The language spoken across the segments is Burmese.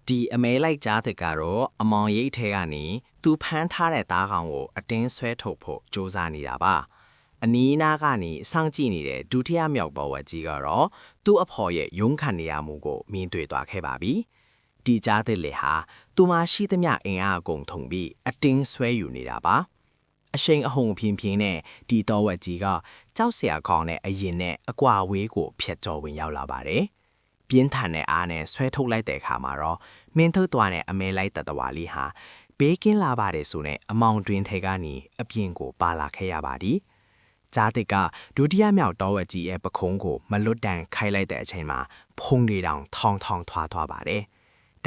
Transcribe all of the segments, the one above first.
ဒီအမဲလိုက်ကြားတဲ့ကတော့အမောင်ရိတ်ထဲကနေသူဖမ်းထားတဲ့သားကောင်ကိုအတင်းဆွဲထုတ်ဖို့စ조사နေတာပါအနီးနားကနေစောင့်ကြည့်နေတဲ့ဒုတိယမြောက်ပေါ်ဝက်ကြီးကတော့သူ့အဖော်ရဲ့ရုံးခန့်နေရမှုကိုမြင်တွေ့သွားခဲ့ပါပြီဒီကြားတဲ့လေဟာသူမရှိသမျှအင်အားအကုန်ထုံပြီးအတင်းဆွဲယူနေတာပါအရှိန်အဟုန်ပြင်းပြင်းနဲ့ဒီတော်ဝက်ကြီးကကြောက်စရာကောင်းတဲ့အရင်နဲ့အကွာဝေးကိုဖျက်ကျော်ဝင်ရောက်လာပါတယ်ပြင်းထန်တဲ့အားနဲ့ဆွဲထုတ်လိုက်တဲ့အခါမှာတော့မင်းထုတ်သွားတဲ့အမဲလိုက်တတဝါလေးဟာဘေးကင်းလာပါတယ်ဆိုတဲ့အမောင်တွင်ထဲကနေအပြင်ကိုပါလာခဲ့ရပါသည်ဂျာတစ်ကဒုတိယမြောက်တော်ဝက်ကြီးရဲ့ပခုံးကိုမလွတ်တန်ခိုက်လိုက်တဲ့အချိန်မှာဖုံးတွေတောင်ထောင်းထွားပါတယ်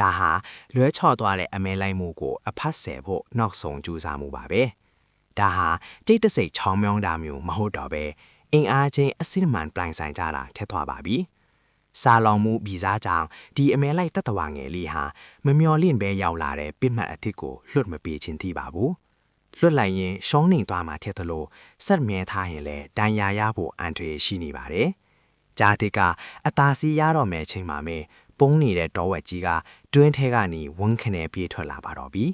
ဒါဟာလွဲချော်သွားတဲ့အမဲလိုက်မှုကိုအဖတ်ဆယ်ဖို့နောက်ဆုံးကြိုးစားမှုပါပဲဒါဟာတိတ်တဆိတ်ချောင်းမြောင်းတာမျိုးမဟုတ်တော့ပဲအင်အားချင်းအစစ်မှန်ပြိုင်ဆိုင်ကြတာထက်သွားပါပြီစာလောင်မှုဗီဇကြောင့်ဒီအမဲလိုက်တတဝငယ်လေးဟာမမျော်လင့်ပဲရောက်လာတဲ့ပြစ်မှတ်အသစ်ကိုလွတ်မပေးခြင်းသိပါဘူးလွတ်လိုက်ရင်ရှုံးနေသွားမှာထက်သလိုဆက်မြဲထားရင်လည်းတန်ရာရဖို့အန္တရာယ်ရှိနေပါတယ်ဂျာတစ်ကအသာစီးရတော့မယ်ချိန်မှာပဲပုံနေတဲ့တော်ဝက်ကြီးကတွင်းထဲကနေဝန်းခနဲ့ပြေးထွက်လာပါတော့ပြီ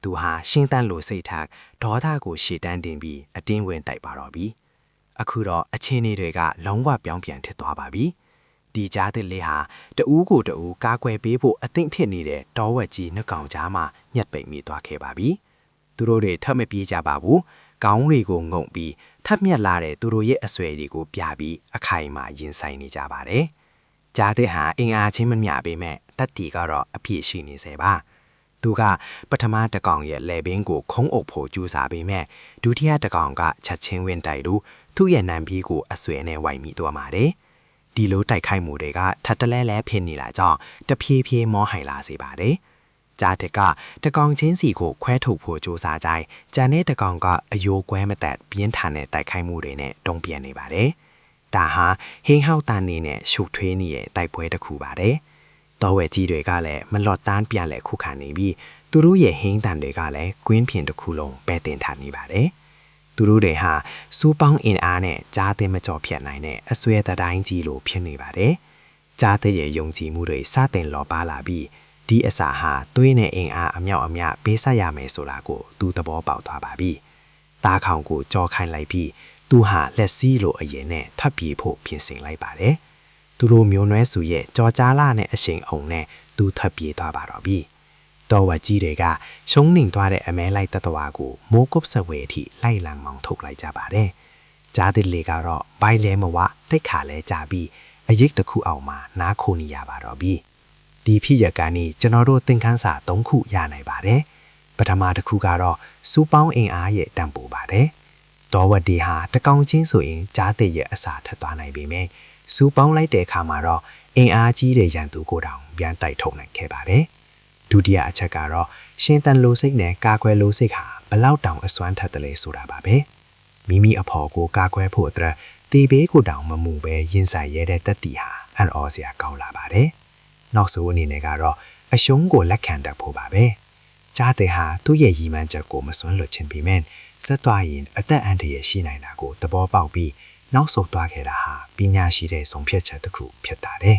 သူဟာရှင်းတန်းလိုစိတ်ထားဒေါသကိုရှေ့တန်းတင်ပြီးအတင်းဝင်တိုက်ပါတော့ပြီအခုတော့အခြေအနေတွေကလုံးဝပြောင်းပြန်ထစ်သွားပါပြီဒီကြားတဲ့လေးဟာတအူးကိုတအူးကားကွယ်ပေးဖို့အသင့်ဖြစ်နေတဲ့တောဝက်ကြီးနှကောင်ကြားမှာညက်ပိတ်မိသွားခဲ့ပါပြီသူတို့တွေထပ်မပြေးကြပါဘူးခေါင်းတွေကိုငုံပြီးထပ်မြက်လာတဲ့သူတို့ရဲ့အဆွဲတွေကိုပြပြီးအခိုင်အမာရင်ဆိုင်နေကြပါတယ်ကြားတဲ့ဟာအင်အားချင်းမမျှပေမဲ့တက်တီကတော့အပြည့်ရှိနေစေပါသူကပထမတကောင်ရဲ့လေဘင်းကိုခုံးအုပ်ဖို့ကြိုးစားပေမဲ့ဒုတိယတကောင်ကချက်ချင်းဝင်တိုက်လို့သူ့ရဲ့နံပြီးကိုအဆွဲနဲ့ဝိုက်မိသွားပါတယ်ဒီလိုတိုက်ခိုက်မှုတွေကထပ်တလဲလဲဖြစ်နေလာကြောင်းတဖြည်းဖြည်းမောဟိုင်လာစေပါတယ်ဂျာတကတကောင်ချင်းစီကိုခွဲထုတ်ဖို့ကြိုးစားကြဂျန်တဲ့တကောင်ကအယိုးကွဲမတက်ပြင်းထန်တဲ့တိုက်ခိုက်မှုတွေနဲ့တုံ့ပြန်နေပါတယ်ဒါဟာဟင်းဟောက်တန်နေနဲ့ရှုပ်ထွေးနေတဲ့တိုက်ပွဲတစ်ခုပါတယ်တော်ဝဲကြီးတွေကလည်းမလော့တန်းပြန်လဲခုခံနေပြီးသူတို့ရဲ့ဟင်းတန်တွေကလည်းကွင်းပြင်တစ်ခုလုံးပဲတင်ထားနေပါတယ်သူတို့တွေဟာစူးပေါင်းအင်အားနဲ့ကြားသိမကြော်ဖြတ်နိုင်တဲ့အဆွဲတိုင်းကြီးလိုဖြစ်နေပါတယ်ကြားသိရဲ့ယုံကြည်မှုတွေစတင်လောပါလာပြီးဒီအစာဟာသွေးနဲ့အင်အားအမြောက်အများပေးဆက်ရမယ်ဆိုတာကိုသူသဘောပေါက်သွားပါပြီတားခေါင်ကိုကြောခိုင်းလိုက်ပြီးသူဟာလက်စည်းလိုအရင်နဲ့ထပ်ပြေဖို့ပြင်ဆင်လိုက်ပါတယ်သူတို့မျိုးနွဲစုရဲ့ကြော်ကြားလာတဲ့အရှိန်အုံနဲ့သူထပ်ပြေသွားပါတော့ပြီတော်ဝက်ကြီးတွေကရှုံးနှင်သွားတဲ့အမဲလိုက်တတဝါကိုမိုးကုတ်ဆက်ဝဲအထိလိုက်လံမောင်းထုတ်လိုက်ကြပါတယ်ဂျားတစ်လေကတော့ဘိုင်လဲမဝတိတ်ခါလဲကြပြီးအရိတ်တစ်ခုအောင်မှာနားခိုနေရပါတော့ပြီဒီဖြစ်ရကနေကျွန်တော်တို့သင်ခန်းစာ၃ခုရနိုင်ပါတယ်ပထမတစ်ခုကတော့စူးပေါင်းအင်အားရဲ့တန်ဖိုးပါတယ်တော်ဝက်ဒီဟာတကောင်ချင်းဆိုရင်ဂျားတစ်ရဲ့အစာထက်သွားနိုင်ပေမဲ့စူးပေါင်းလိုက်တဲ့အခါမှာတော့အင်အားကြီးတဲ့ရန်သူကိုတောင်ပြန်တိုက်ထုတ်နိုင်ခဲ့ပါတယ်ဒုတိယအချက်ကတော့ရှင်းတန်လိုစိတ်နဲ့ကာကွယ်လိုစိတ်ဟာဘလောက်တောင်အစွမ်းထက်တယ်လဲဆိုတာပါပဲမိမိအဖော်ကိုကာကွယ်ဖို့အတွက်တေဘေးကိုတောင်မမူပဲရင်ဆိုင်ရတဲ့တက်တီဟာအံ့ဩစရာကောင်းလာပါတယ်နောက်ဆုံးအနေနဲ့ကတော့အရှုံးကိုလက်ခံတတ်ဖို့ပါပဲကြားတဲ့ဟာသူ့ရဲ့ရည်မှန်းချက်ကိုမစွန့်လွတ်ခြင်းပေမဲ့ဆက်သွားရင်အသက်အန္တရာယ်ရှိနိုင်တာကိုသဘောပေါက်ပြီးနောက်ဆုတ်သွားခဲ့တာဟာပညာရှိတဲ့ဆုံးဖြတ်ချက်တစ်ခုဖြစ်တာတဲ့